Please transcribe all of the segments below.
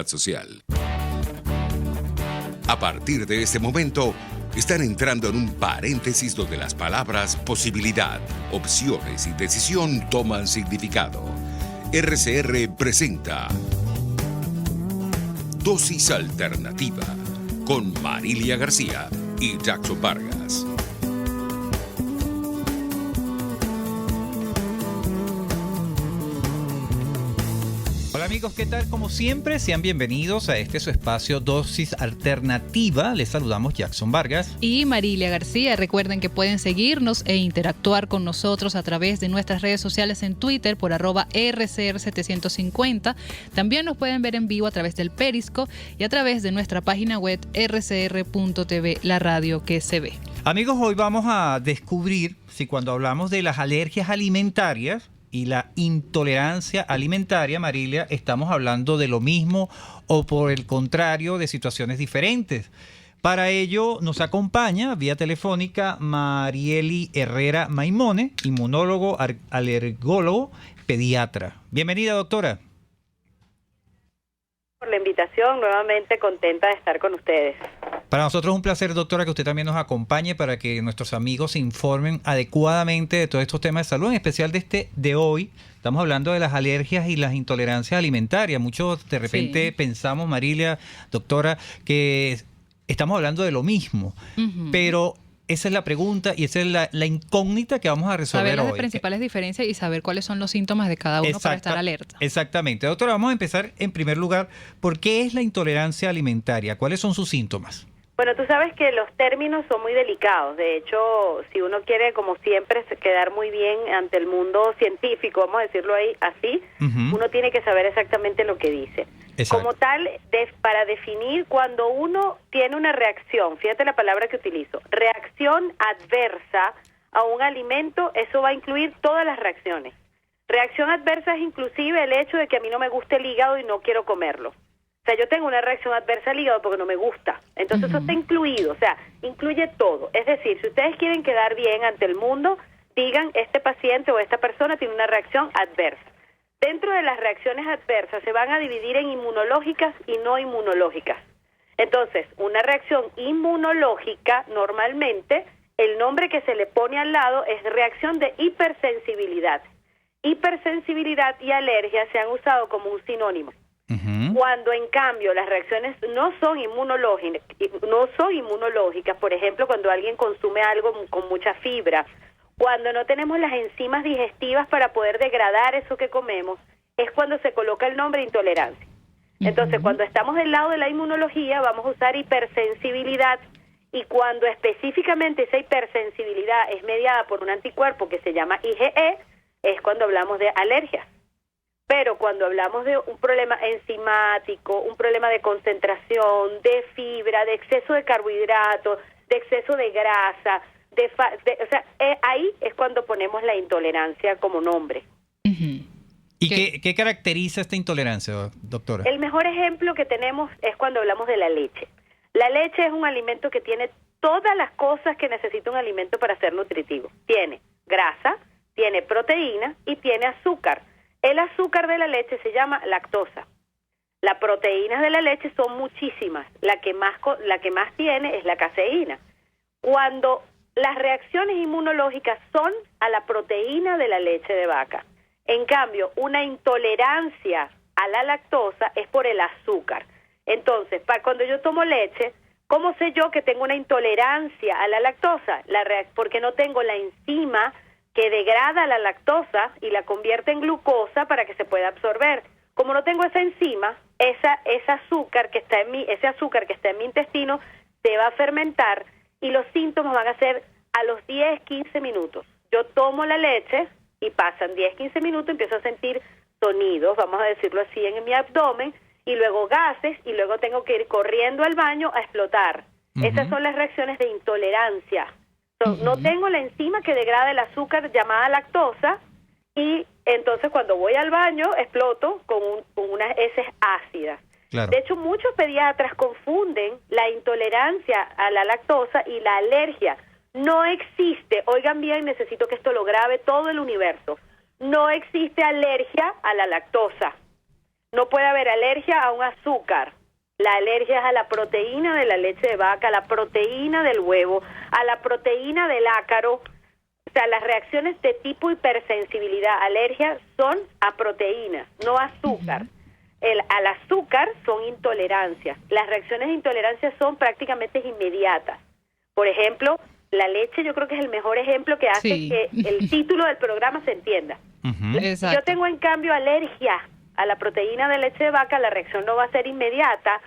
social. A partir de este momento, están entrando en un paréntesis donde las palabras posibilidad, opciones y decisión toman significado. RCR presenta Dosis Alternativa con Marilia García y Jackson Vargas. Hola amigos, ¿qué tal? Como siempre, sean bienvenidos a su espacio Dosis Alternativa. Les saludamos Jackson Vargas y Marilia García. Recuerden que pueden seguirnos e interactuar con nosotros a través de nuestras redes sociales en Twitter por @RCR750. También nos pueden ver en vivo a través del Periscope y a través de nuestra página web rcr.tv, la radio que se ve. Amigos, hoy vamos a descubrir si cuando hablamos de las alergias alimentarias y la intolerancia alimentaria, Marilia, estamos hablando de lo mismo o por el contrario de situaciones diferentes. Para ello nos acompaña vía telefónica Marieli Herrera Maimone, inmunólogo, alergólogo, pediatra. Bienvenida, doctora. Por la invitación, nuevamente contenta de estar con ustedes. Para nosotros es un placer, doctora, que usted también nos acompañe para que nuestros amigos se informen adecuadamente de todos estos temas de salud, en especial de hoy. Estamos hablando de las alergias y las intolerancias alimentarias. Muchos de repente pensamos, Marilia, doctora, que estamos hablando de lo mismo, pero esa es la pregunta y esa es la incógnita que vamos a resolver saber hoy. Las principales diferencias y saber cuáles son los síntomas de cada uno para estar alerta. Exactamente. Doctora, vamos a empezar en primer lugar. ¿Por qué es la intolerancia alimentaria? ¿Cuáles son sus síntomas? Bueno, tú sabes que los términos son muy delicados. De hecho, si uno quiere, como siempre, quedar muy bien ante el mundo científico, vamos a decirlo ahí así, uno tiene que saber exactamente lo que dice. Exacto. Como tal, para definir cuando uno tiene una reacción, fíjate la palabra que utilizo, reacción adversa a un alimento, eso va a incluir todas las reacciones. Reacción adversa es inclusive el hecho de que a mí no me guste el hígado y no quiero comerlo. O sea, yo tengo una reacción adversa al hígado porque no me gusta. Entonces eso está incluido, o sea, incluye todo. Es decir, si ustedes quieren quedar bien ante el mundo, digan, este paciente o esta persona tiene una reacción adversa. Dentro de las reacciones adversas se van a dividir en inmunológicas y no inmunológicas. Entonces, una reacción inmunológica, normalmente, el nombre que se le pone al lado es reacción de hipersensibilidad. Hipersensibilidad y alergia se han usado como un sinónimo. Cuando en cambio las reacciones no son inmunológicas, por ejemplo, cuando alguien consume algo con mucha fibra, cuando no tenemos las enzimas digestivas para poder degradar eso que comemos, es cuando se coloca el nombre intolerancia. Entonces, cuando estamos del lado de la inmunología, vamos a usar hipersensibilidad, y cuando específicamente esa hipersensibilidad es mediada por un anticuerpo que se llama IgE, es cuando hablamos de alergias. Pero cuando hablamos de un problema enzimático, un problema de concentración, de fibra, de exceso de carbohidratos, de exceso de grasa, ahí es cuando ponemos la intolerancia como nombre. ¿Y qué caracteriza esta intolerancia, doctora? El mejor ejemplo que tenemos es cuando hablamos de la leche. La leche es un alimento que tiene todas las cosas que necesita un alimento para ser nutritivo. Tiene grasa, tiene proteína y tiene azúcar. El azúcar de la leche se llama lactosa. Las proteínas de la leche son muchísimas. La que más tiene es la caseína. Cuando las reacciones inmunológicas son a la proteína de la leche de vaca. En cambio, una intolerancia a la lactosa es por el azúcar. Entonces, cuando yo tomo leche, ¿cómo sé yo que tengo una intolerancia a la lactosa? Porque no tengo la enzima que degrada la lactosa y la convierte en glucosa para que se pueda absorber. Como no tengo esa enzima, ese azúcar que está en mi intestino se va a fermentar y los síntomas van a ser a los 10-15 minutos. Yo tomo la leche y pasan 10-15 minutos, empiezo a sentir sonidos, vamos a decirlo así, en mi abdomen, y luego gases, y luego tengo que ir corriendo al baño a explotar. Esas son las reacciones de intolerancia. No tengo la enzima que degrada el azúcar llamada lactosa, y entonces cuando voy al baño exploto con unas heces ácidas. Claro. De hecho, muchos pediatras confunden la intolerancia a la lactosa y la alergia. No existe, oigan bien, necesito que esto lo grabe todo el universo, no existe alergia a la lactosa. No puede haber alergia a un azúcar. La alergia es a la proteína de la leche de vaca, a la proteína del huevo, a la proteína del ácaro. O sea, las reacciones de tipo hipersensibilidad, alergia, son a proteínas, no a azúcar. Al azúcar son intolerancias. Las reacciones de intolerancia son prácticamente inmediatas. Por ejemplo, la leche yo creo que es el mejor ejemplo que hace que el título del programa se entienda. Yo tengo en cambio alergia a la proteína de leche de vaca, la reacción no va a ser inmediata,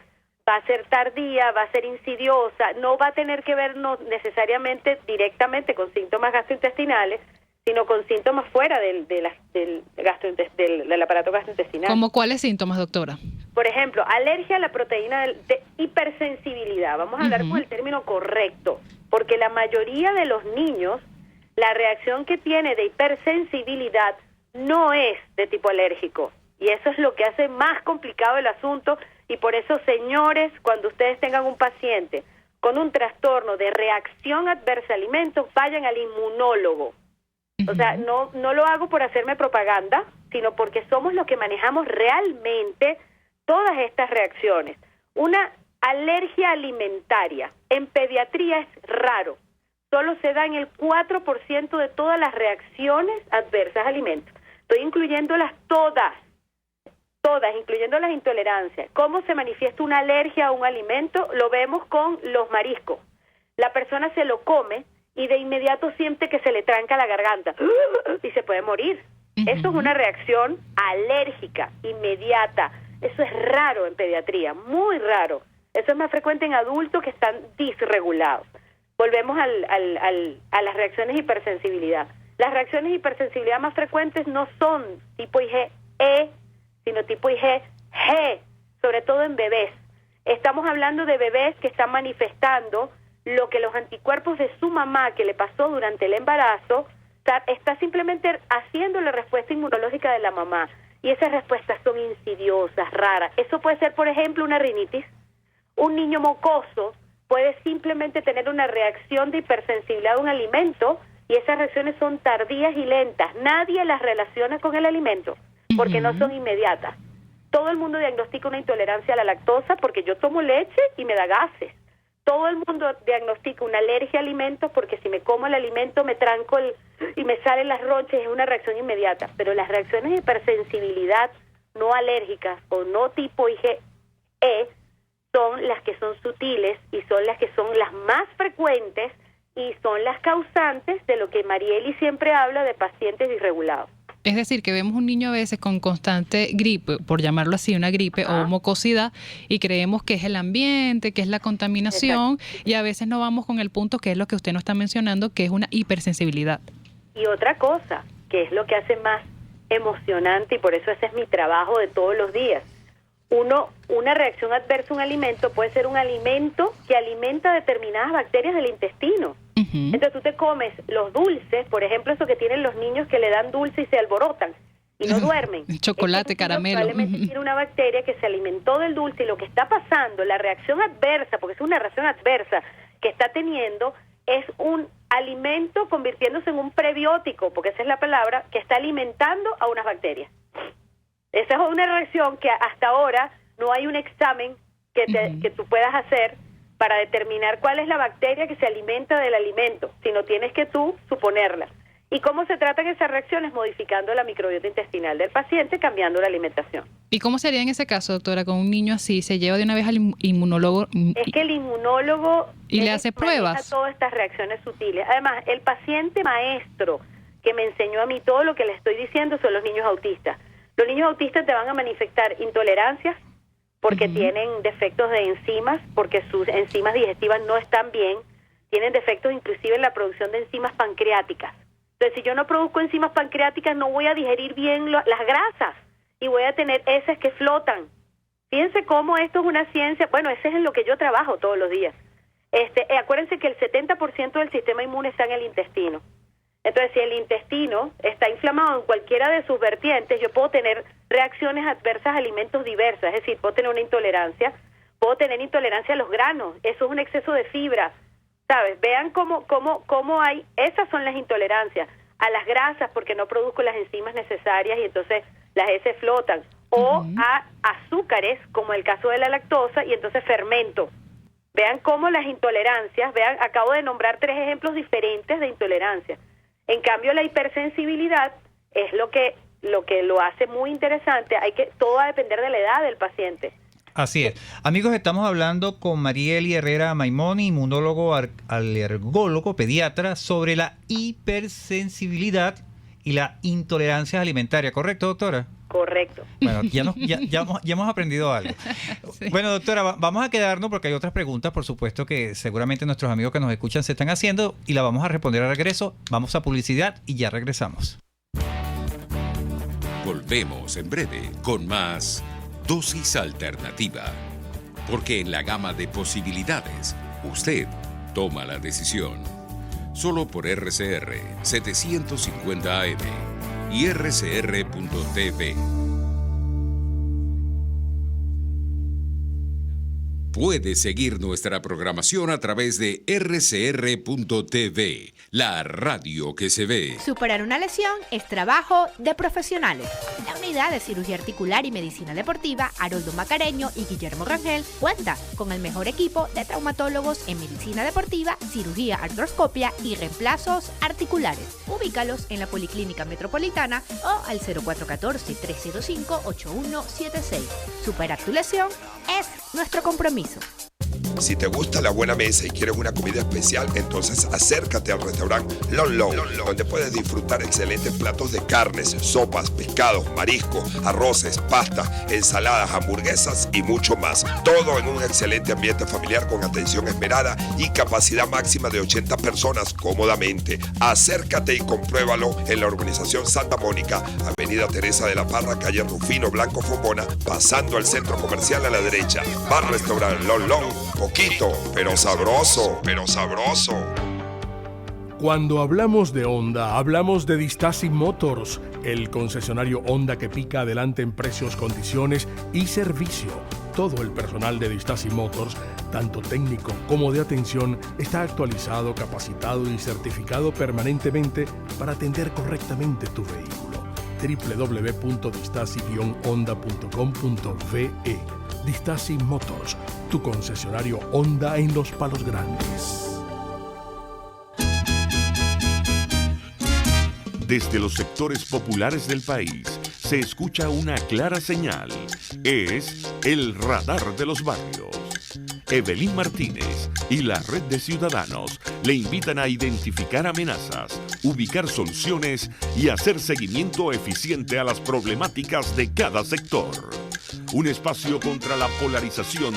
va a ser tardía, va a ser insidiosa, no va a tener que ver necesariamente directamente con síntomas gastrointestinales, sino con síntomas fuera del aparato gastrointestinal. ¿Cómo cuáles síntomas, doctora? Por ejemplo, alergia a la proteína de hipersensibilidad. Vamos a hablar con el término correcto, porque la mayoría de los niños, la reacción que tiene de hipersensibilidad no es de tipo alérgico. Y eso es lo que hace más complicado el asunto. Y por eso, señores, cuando ustedes tengan un paciente con un trastorno de reacción adversa a alimentos, vayan al inmunólogo. O sea, no lo hago por hacerme propaganda, sino porque somos los que manejamos realmente todas estas reacciones. Una alergia alimentaria en pediatría es raro. Solo se da en el 4% de todas las reacciones adversas a alimentos. Estoy incluyéndolas todas, incluyendo las intolerancias. ¿Cómo se manifiesta una alergia a un alimento? Lo vemos con los mariscos. La persona se lo come y de inmediato siente que se le tranca la garganta y se puede morir. Eso es una reacción alérgica, inmediata. Eso es raro en pediatría, muy raro. Eso es más frecuente en adultos que están disregulados. Volvemos a las reacciones de hipersensibilidad. Las reacciones de hipersensibilidad más frecuentes no son tipo IgE, sino tipo IgG, sobre todo en bebés. Estamos hablando de bebés que están manifestando lo que los anticuerpos de su mamá que le pasó durante el embarazo está simplemente haciendo la respuesta inmunológica de la mamá. Y esas respuestas son insidiosas, raras. Eso puede ser, por ejemplo, una rinitis. Un niño mocoso puede simplemente tener una reacción de hipersensibilidad a un alimento y esas reacciones son tardías y lentas. Nadie las relaciona con el alimento porque no son inmediatas. Todo el mundo diagnostica una intolerancia a la lactosa porque yo tomo leche y me da gases. Todo el mundo diagnostica una alergia a alimentos porque si me como el alimento me tranco y me salen las ronchas, es una reacción inmediata. Pero las reacciones de hipersensibilidad no alérgicas o no tipo IgE son las que son sutiles y son las que son las más frecuentes y son las causantes de lo que Marieli siempre habla de pacientes disregulados. Es decir, que vemos un niño a veces con constante gripe, por llamarlo así, una gripe o mucosidad, y creemos que es el ambiente, que es la contaminación, y a veces no vamos con el punto que es lo que usted nos está mencionando, que es una hipersensibilidad. Y otra cosa, que es lo que hace más emocionante, y por eso ese es mi trabajo de todos los días. Una reacción adversa a un alimento puede ser un alimento que alimenta determinadas bacterias del intestino. Entonces tú te comes los dulces, por ejemplo, eso que tienen los niños que le dan dulce y se alborotan y no duermen. Chocolate, caramelo. Probablemente tiene una bacteria que se alimentó del dulce y lo que está pasando, la reacción adversa, porque es una reacción adversa que está teniendo, es un alimento convirtiéndose en un prebiótico, porque esa es la palabra, que está alimentando a unas bacterias. Esa es una reacción que hasta ahora no hay un examen que tú puedas hacer para determinar cuál es la bacteria que se alimenta del alimento, sino tienes que tú suponerla. ¿Y cómo se tratan esas reacciones? Modificando la microbiota intestinal del paciente, cambiando la alimentación. ¿Y cómo sería en ese caso, doctora, con un niño así? ¿Se lleva de una vez al inmunólogo? Es que el inmunólogo y le hace pruebas. Todas estas reacciones sutiles. Además, el paciente maestro que me enseñó a mí todo lo que le estoy diciendo son los niños autistas. Los niños autistas te van a manifestar intolerancias porque tienen defectos de enzimas, porque sus enzimas digestivas no están bien, tienen defectos inclusive en la producción de enzimas pancreáticas. Entonces, si yo no produzco enzimas pancreáticas, no voy a digerir bien las grasas y voy a tener heces que flotan. Fíjense cómo esto es una ciencia, bueno, ese es en lo que yo trabajo todos los días. Acuérdense que el 70% del sistema inmune está en el intestino. Entonces, si el intestino está inflamado en cualquiera de sus vertientes, yo puedo tener reacciones adversas a alimentos diversas, es decir, puedo tener una intolerancia, puedo tener intolerancia a los granos, eso es un exceso de fibra, ¿sabes? Vean cómo hay, esas son las intolerancias, a las grasas porque no produzco las enzimas necesarias y entonces las heces flotan, o a azúcares, como el caso de la lactosa, y entonces fermento. Vean cómo las intolerancias, acabo de nombrar 3 ejemplos diferentes de intolerancia. En cambio, la hipersensibilidad es lo que lo hace muy interesante. Todo va a depender de la edad del paciente. Así es. Amigos, estamos hablando con Marieli Herrera Maimoni, inmunólogo, alergólogo, pediatra, sobre la hipersensibilidad y la intolerancia alimentaria. ¿Correcto, doctora? Correcto. Bueno, ya hemos aprendido algo. Sí. Bueno, doctora, vamos a quedarnos porque hay otras preguntas, por supuesto, que seguramente nuestros amigos que nos escuchan se están haciendo y la vamos a responder al regreso. Vamos a publicidad y ya regresamos. Volvemos en breve con más Dosis Alternativa. Porque en la gama de posibilidades, usted toma la decisión. Solo por RCR 750 AM y rcr.tv. Puede seguir nuestra programación a través de rcr.tv, la radio que se ve. Superar una lesión es trabajo de profesionales. La unidad de cirugía articular y medicina deportiva Haroldo Macareño y Guillermo Rangel cuenta con el mejor equipo de traumatólogos en medicina deportiva, cirugía artroscopia y reemplazos articulares. Ubícalos en la Policlínica Metropolitana o al 0414-305-8176. Superar tu lesión es nuestro compromiso. Si te gusta la buena mesa y quieres una comida especial, entonces acércate al restaurante Lon Lon, donde puedes disfrutar excelentes platos de carnes, sopas, pescados, mariscos, arroces, pastas, ensaladas, hamburguesas y mucho más. Todo en un excelente ambiente familiar con atención esmerada y capacidad máxima de 80 personas cómodamente. Acércate y compruébalo en la urbanización Santa Mónica, Avenida Teresa de la Parra, calle Rufino Blanco Fombona, pasando al centro comercial a la derecha. Bar Restaurant Lon Lon. Poquito, pero sabroso, Cuando hablamos de Honda, hablamos de Distasi Motors, el concesionario Honda que pica adelante en precios, condiciones y servicio. Todo el personal de Distasi Motors, tanto técnico como de atención, está actualizado, capacitado y certificado permanentemente para atender correctamente tu vehículo. www.distasi-honda.com.ve. Distasi Motors, tu concesionario Honda en Los Palos Grandes. Desde los sectores populares del país se escucha una clara señal. Es el radar de los barrios. Evelyn Martínez y la red de ciudadanos le invitan a identificar amenazas, ubicar soluciones y hacer seguimiento eficiente a las problemáticas de cada sector. Un espacio contra la polarización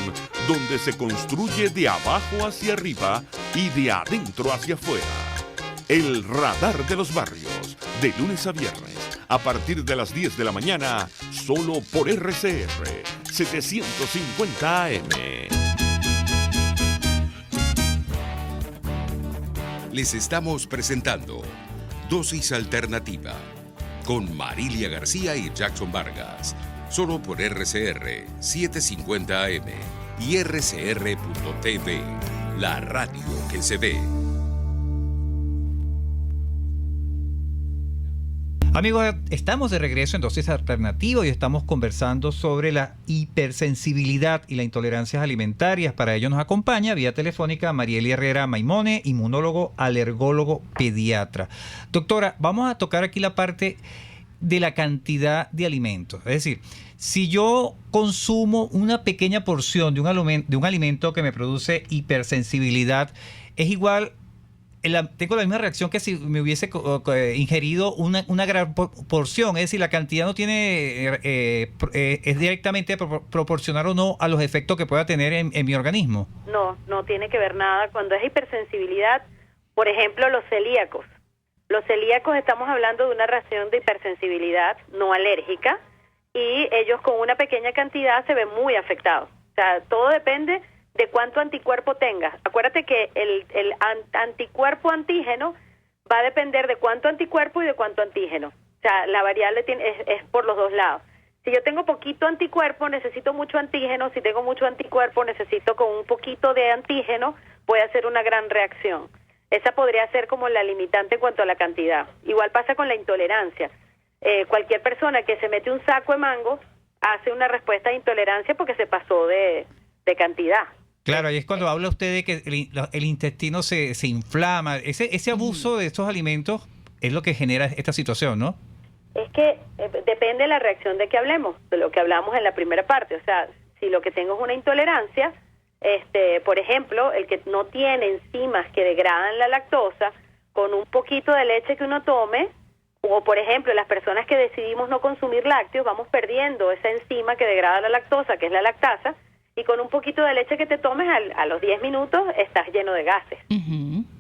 donde se construye de abajo hacia arriba y de adentro hacia afuera. El radar de los barrios, de lunes a viernes, a partir de las 10 de la mañana, solo por RCR 750 AM. Les estamos presentando Dosis Alternativa con Marilia García y Jackson Vargas. Solo por RCR 750 AM y rcr.tv, la radio que se ve. Amigos, estamos de regreso en Dosis Alternativa y estamos conversando sobre la hipersensibilidad y la intolerancias alimentarias. Para ello nos acompaña vía telefónica Marieli Herrera Maimoni, inmunólogo, alergólogo, pediatra. Doctora, vamos a tocar aquí la parte de la cantidad de alimentos. Es decir, si yo consumo una pequeña porción de un alimento que me produce hipersensibilidad, es igual, tengo la misma reacción que si me hubiese ingerido una gran porción. Es decir, la cantidad no tiene es directamente proporcional o no a los efectos que pueda tener en mi organismo. No tiene que ver nada. Cuando es hipersensibilidad, por ejemplo, los celíacos. Los celíacos estamos hablando de una reacción de hipersensibilidad no alérgica y ellos con una pequeña cantidad se ven muy afectados. O sea, todo depende de cuánto anticuerpo tengas. Acuérdate que el anticuerpo antígeno va a depender de cuánto anticuerpo y de cuánto antígeno. O sea, la variable es por los dos lados. Si yo tengo poquito anticuerpo, necesito mucho antígeno. Si tengo mucho anticuerpo, necesito con un poquito de antígeno, puede hacer una gran reacción. Esa podría ser como la limitante en cuanto a la cantidad. Igual pasa con la intolerancia. Cualquier persona que se mete un saco de mango hace una respuesta de intolerancia porque se pasó de cantidad. Claro, ahí es cuando habla usted de que el intestino se inflama. Ese abuso de estos alimentos es lo que genera esta situación, ¿no? Es que depende de la reacción de que hablemos, de lo que hablamos en la primera parte. O sea, si lo que tengo es una intolerancia, por ejemplo, el que no tiene enzimas que degradan la lactosa, con un poquito de leche que uno tome, o por ejemplo, las personas que decidimos no consumir lácteos, vamos perdiendo esa enzima que degrada la lactosa, que es la lactasa, y con un poquito de leche que te tomes a los 10 minutos estás lleno de gases.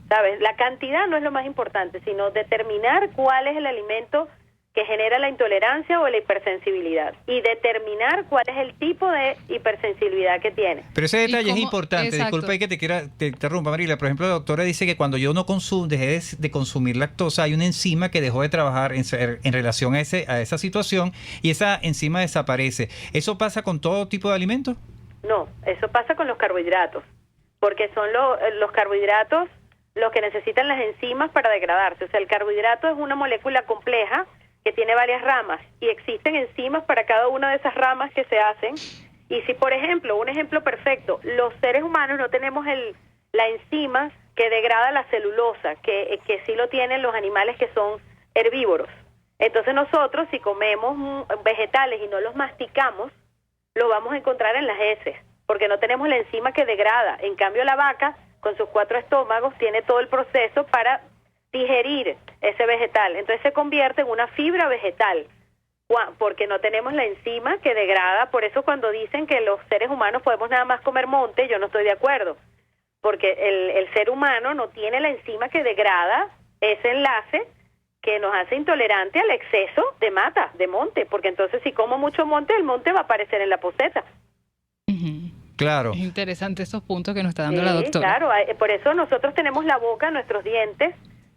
¿Sabes? La cantidad no es lo más importante, sino determinar cuál es el alimento que genera la intolerancia o la hipersensibilidad y determinar cuál es el tipo de hipersensibilidad que tiene. Pero ese detalle es importante. Exacto. Disculpa que te interrumpa, Mariela. Por ejemplo, la doctora dice que cuando yo no dejé de consumir lactosa, hay una enzima que dejó de trabajar en relación a esa situación y esa enzima desaparece. ¿Eso pasa con todo tipo de alimentos? No, eso pasa con los carbohidratos, porque son los carbohidratos los que necesitan las enzimas para degradarse. O sea, el carbohidrato es una molécula compleja que tiene varias ramas y existen enzimas para cada una de esas ramas que se hacen. Y si, por ejemplo, un ejemplo perfecto, los seres humanos no tenemos la enzima que degrada la celulosa, que sí lo tienen los animales que son herbívoros. Entonces nosotros, si comemos vegetales y no los masticamos, lo vamos a encontrar en las heces, porque no tenemos la enzima que degrada. En cambio, la vaca, con sus 4 estómagos, tiene todo el proceso para digerir ese vegetal. Entonces se convierte en una fibra vegetal, porque no tenemos la enzima que degrada. Por eso cuando dicen que los seres humanos podemos nada más comer monte, yo no estoy de acuerdo, porque el ser humano no tiene la enzima que degrada ese enlace que nos hace intolerante al exceso de mata, de monte, porque entonces si como mucho monte, el monte va a aparecer en la poseta. Claro. Es interesante esos puntos que nos está dando la doctora. Claro, por eso nosotros tenemos la boca, nuestros dientes,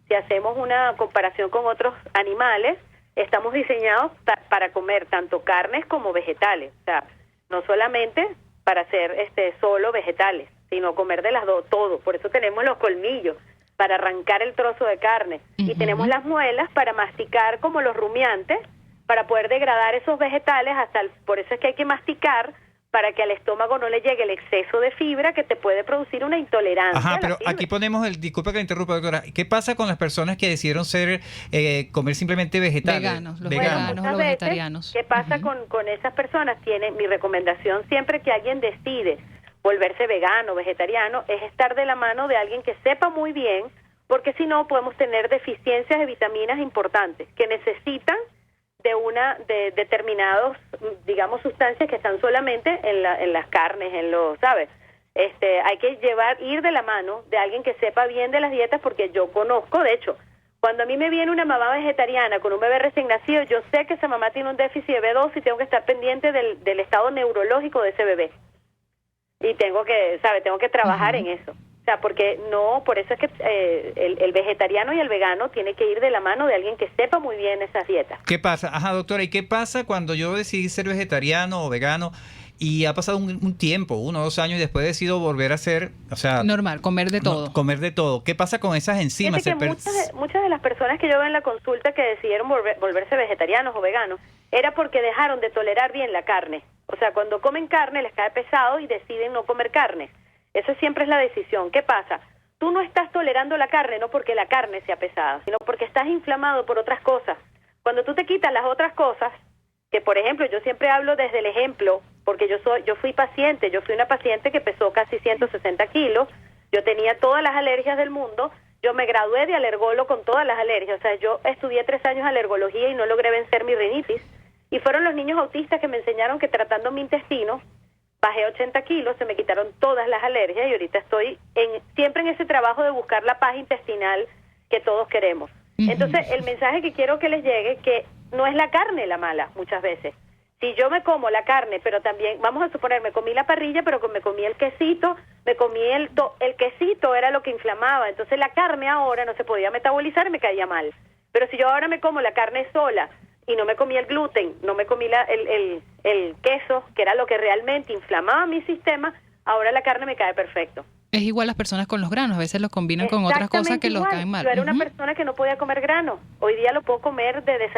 si hacemos una comparación con otros animales, estamos diseñados para comer tanto carnes como vegetales, o sea, no solamente para hacer solo vegetales, sino comer de las dos, todo. Por eso tenemos los colmillos, para arrancar el trozo de carne, y tenemos las muelas para masticar como los rumiantes, para poder degradar esos vegetales, por eso es que hay que masticar, para que al estómago no le llegue el exceso de fibra que te puede producir una intolerancia. Ajá, pero aquí ponemos disculpa que la interrumpa, doctora, ¿qué pasa con las personas que decidieron comer simplemente vegetales? Veganos, los veganos. veganos, los vegetarianos. ¿Qué pasa con esas personas? Mi recomendación siempre que alguien decide volverse vegano, vegetariano, es estar de la mano de alguien que sepa muy bien, porque si no podemos tener deficiencias de vitaminas importantes que necesitan de determinados, digamos, sustancias que están solamente en las carnes, ¿sabes? Hay que ir de la mano de alguien que sepa bien de las dietas, porque yo conozco, de hecho, cuando a mí me viene una mamá vegetariana con un bebé recién nacido, yo sé que esa mamá tiene un déficit de B12 y tengo que estar pendiente del estado neurológico de ese bebé. Y tengo que trabajar en eso. O sea, porque por eso es que el vegetariano y el vegano tiene que ir de la mano de alguien que sepa muy bien esas dietas. ¿Qué pasa? Ajá, doctora, ¿y qué pasa cuando yo decidí ser vegetariano o vegano y ha pasado un tiempo, 1 o 2 años, y después decido volver a ser, o sea... Normal, comer de todo. Comer de todo. ¿Qué pasa con esas enzimas? Muchas de las personas que yo veo en la consulta que decidieron volverse vegetarianos o veganos, era porque dejaron de tolerar bien la carne. O sea, cuando comen carne les cae pesado y deciden no comer carne. Esa siempre es la decisión. ¿Qué pasa? Tú no estás tolerando la carne, no porque la carne sea pesada, sino porque estás inflamado por otras cosas. Cuando tú te quitas las otras cosas, que por ejemplo, yo siempre hablo desde el ejemplo, porque yo fui una paciente que pesó casi 160 kilos, yo tenía todas las alergias del mundo, yo me gradué de alergólogo con todas las alergias, o sea, yo estudié 3 años alergología y no logré vencer mi rinitis, y fueron los niños autistas que me enseñaron que tratando mi intestino, bajé 80 kilos, se me quitaron todas las alergias y ahorita estoy siempre en ese trabajo de buscar la paz intestinal que todos queremos. Entonces, el mensaje que quiero que les llegue, que no es la carne la mala muchas veces. Si yo me como la carne, pero también, vamos a suponer, me comí la parrilla, pero me comí el quesito, me comí el quesito era lo que inflamaba, entonces la carne ahora no se podía metabolizar y me caía mal. Pero si yo ahora me como la carne sola y no me comí el gluten, no me comí el queso, que era lo que realmente inflamaba mi sistema, ahora la carne me cae perfecto. Es igual las personas con los granos, a veces los combinan con otras cosas que los caen mal. Yo era una persona que no podía comer grano. Hoy día lo puedo comer de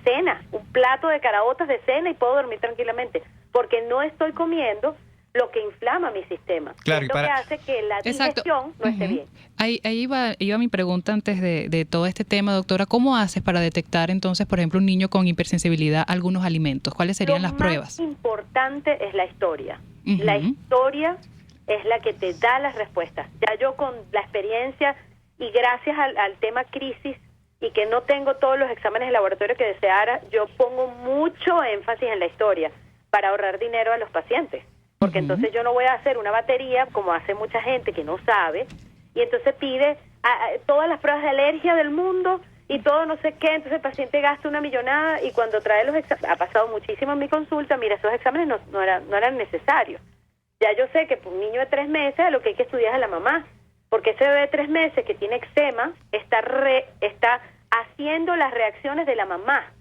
cena, un plato de caraotas de cena y puedo dormir tranquilamente, porque no estoy comiendo lo que inflama mi sistema. Claro, es lo que hace que la digestión no esté bien. Ahí iba mi pregunta antes de todo este tema, doctora. ¿Cómo haces para detectar entonces, por ejemplo, un niño con hipersensibilidad a algunos alimentos? ¿Cuáles serían las pruebas? Lo más importante es la historia. La historia es la que te da las respuestas. Ya yo con la experiencia y gracias al tema crisis y que no tengo todos los exámenes de laboratorio que deseara, yo pongo mucho énfasis en la historia para ahorrar dinero a los pacientes. Porque entonces yo no voy a hacer una batería como hace mucha gente que no sabe y entonces pide todas las pruebas de alergia del mundo y todo no sé qué, entonces el paciente gasta una millonada y cuando trae los exámenes, ha pasado muchísimo en mi consulta, mira, esos exámenes no eran necesarios. Ya yo sé que por un niño de 3 meses lo que hay que estudiar es a la mamá, porque ese bebé de 3 meses que tiene eczema está haciendo las reacciones de la mamá,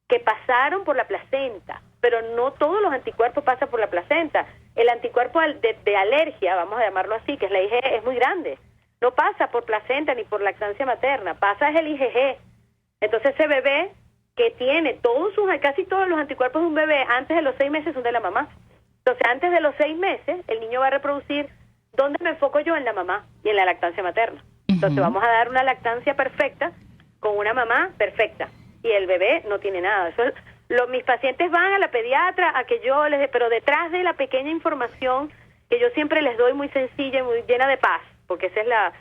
que pasaron por la placenta, pero no todos los anticuerpos pasan por la placenta. El anticuerpo de alergia, vamos a llamarlo así, que es la IgG, es muy grande. No pasa por placenta ni por lactancia materna, pasa es el IgG. Entonces ese bebé que tiene casi todos los anticuerpos de un bebé antes de los 6 meses son de la mamá. Entonces antes de los 6 meses el niño va a reproducir. ¿Dónde me enfoco yo? En la mamá y en la lactancia materna. Entonces vamos a dar una lactancia perfecta con una mamá perfecta y el bebé no tiene nada. Eso mis pacientes van a la pediatra a que yo les dé, pero detrás de la pequeña información que yo siempre les doy muy sencilla y muy llena de paz, porque esa es la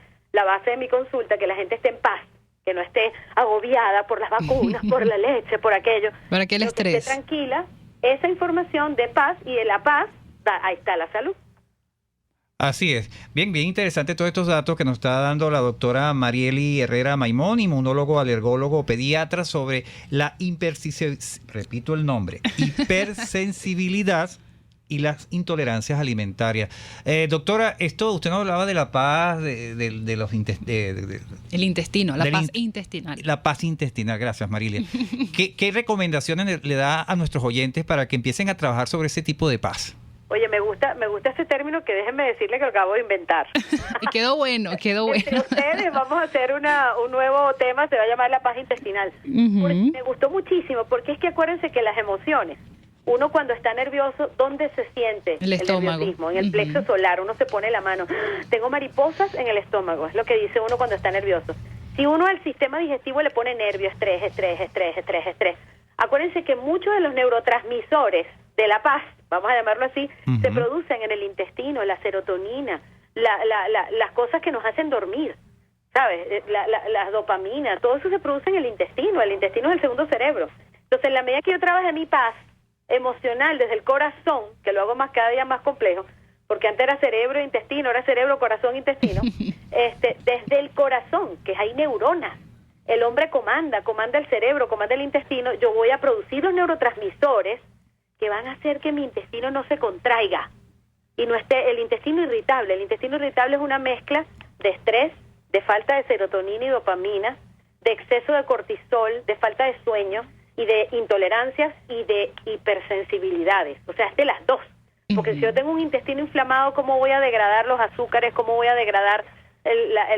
base de mi consulta, que la gente esté en paz, que no esté agobiada por las vacunas, por la leche, por aquello. Para que el estrés. Que esté tranquila, esa información de paz y de la paz, ahí está la salud. Así es. Bien interesante todos estos datos que nos está dando la doctora Marieli Herrera Maimón, inmunólogo, alergólogo, pediatra, sobre la hipersensibilidad y las intolerancias alimentarias. Doctora, usted nos hablaba de la paz, de los el intestino, la paz intestinal. La paz intestinal, gracias Marilia. ¿Qué recomendaciones le da a nuestros oyentes para que empiecen a trabajar sobre ese tipo de paz? Oye, me gusta ese término que déjenme decirle que lo acabo de inventar. Y quedó bueno. Entre ustedes vamos a hacer un nuevo tema, se va a llamar la paz intestinal. Me gustó muchísimo, porque es que acuérdense que las emociones, uno cuando está nervioso, ¿dónde se siente el estómago? Nerviosismo? En el plexo solar, uno se pone la mano. Tengo mariposas en el estómago, es lo que dice uno cuando está nervioso. Si uno al sistema digestivo le pone nervio, estrés, acuérdense que muchos de los neurotransmisores de la paz, vamos a llamarlo así, se producen en el intestino, la serotonina, las cosas que nos hacen dormir, ¿sabes? La dopamina, todo eso se produce en el intestino es el segundo cerebro. Entonces, en la medida que yo trabaje mi paz emocional desde el corazón, que lo hago cada día más complejo, porque antes era cerebro, intestino, ahora cerebro, corazón, intestino, desde el corazón, que hay neuronas, el hombre comanda el cerebro, comanda el intestino, yo voy a producir los neurotransmisores que van a hacer que mi intestino no se contraiga y no esté el intestino irritable. El intestino irritable es una mezcla de estrés, de falta de serotonina y dopamina, de exceso de cortisol, de falta de sueño y de intolerancias y de hipersensibilidades. O sea, es de las dos. Porque si yo tengo un intestino inflamado, ¿cómo voy a degradar los azúcares? ¿Cómo voy a degradar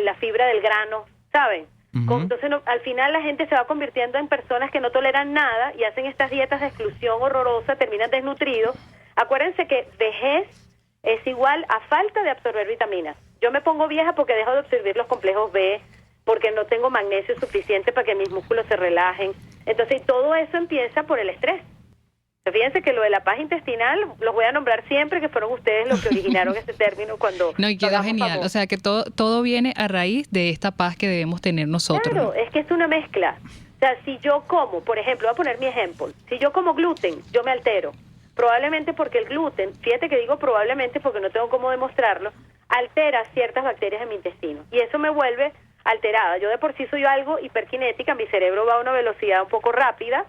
la fibra del grano? ¿Saben? Entonces, al final la gente se va convirtiendo en personas que no toleran nada y hacen estas dietas de exclusión horrorosa, terminan desnutridos. Acuérdense que vejez es igual a falta de absorber vitaminas. Yo me pongo vieja porque dejo de absorber los complejos B, porque no tengo magnesio suficiente para que mis músculos se relajen. Entonces, todo eso empieza por el estrés. Fíjense que lo de la paz intestinal los voy a nombrar siempre, que fueron ustedes los que originaron ese término cuando... No, y quedó genial. Famosos. O sea, que todo viene a raíz de esta paz que debemos tener nosotros. Claro, es que es una mezcla. O sea, si yo como, por ejemplo, voy a poner mi ejemplo, si yo como gluten, yo me altero. Probablemente porque el gluten, fíjate que digo probablemente porque no tengo cómo demostrarlo, altera ciertas bacterias en mi intestino. Y eso me vuelve alterada. Yo de por sí soy algo hiperkinética, mi cerebro va a una velocidad un poco rápida,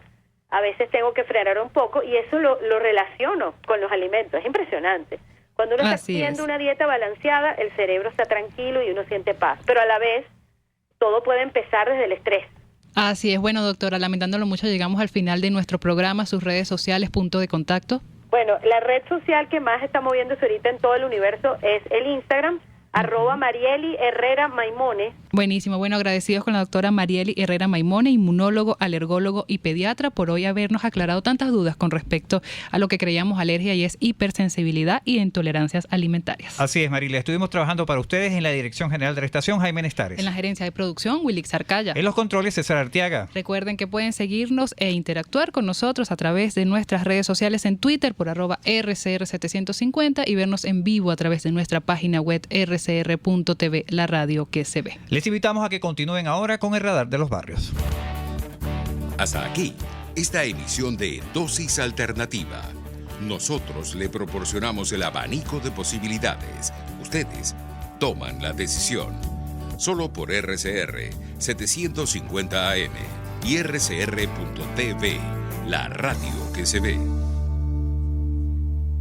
a veces tengo que frenar un poco y eso lo relaciono con los alimentos. Es impresionante. Cuando uno está haciendo una dieta balanceada, el cerebro está tranquilo y uno siente paz. Pero a la vez, todo puede empezar desde el estrés. Así es. Bueno, doctora, lamentándolo mucho, llegamos al final de nuestro programa. Sus redes sociales, punto de contacto. Bueno, la red social que más está moviéndose ahorita en todo el universo es el Instagram, @Marieli Herrera Maimone. Buenísimo, bueno, agradecidos con la doctora Marieli Herrera Maimone, inmunólogo, alergólogo y pediatra, por hoy habernos aclarado tantas dudas con respecto a lo que creíamos alergia y es hipersensibilidad y intolerancias alimentarias. Así es, Marilia. Estuvimos trabajando para ustedes en la Dirección General de la Estación, Jaime Nestares. En la gerencia de producción, Wilix Arcaya. En los controles, César Arteaga. Recuerden que pueden seguirnos e interactuar con nosotros a través de nuestras redes sociales en Twitter por @RCR750 y vernos en vivo a través de nuestra página web rcr.tv, la radio que se ve. Les invitamos a que continúen ahora con el Radar de los Barrios. Hasta aquí, esta emisión de Dosis Alternativa. Nosotros le proporcionamos el abanico de posibilidades. Ustedes toman la decisión. Solo por RCR 750 AM y RCR.tv, la radio que se ve.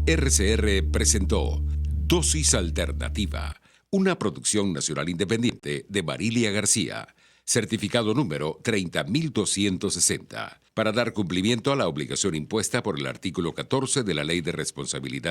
RCR presentó Dosis Alternativa, una producción nacional independiente de Marilia García, certificado número 30.260, para dar cumplimiento a la obligación impuesta por el artículo 14 de la Ley de Responsabilidad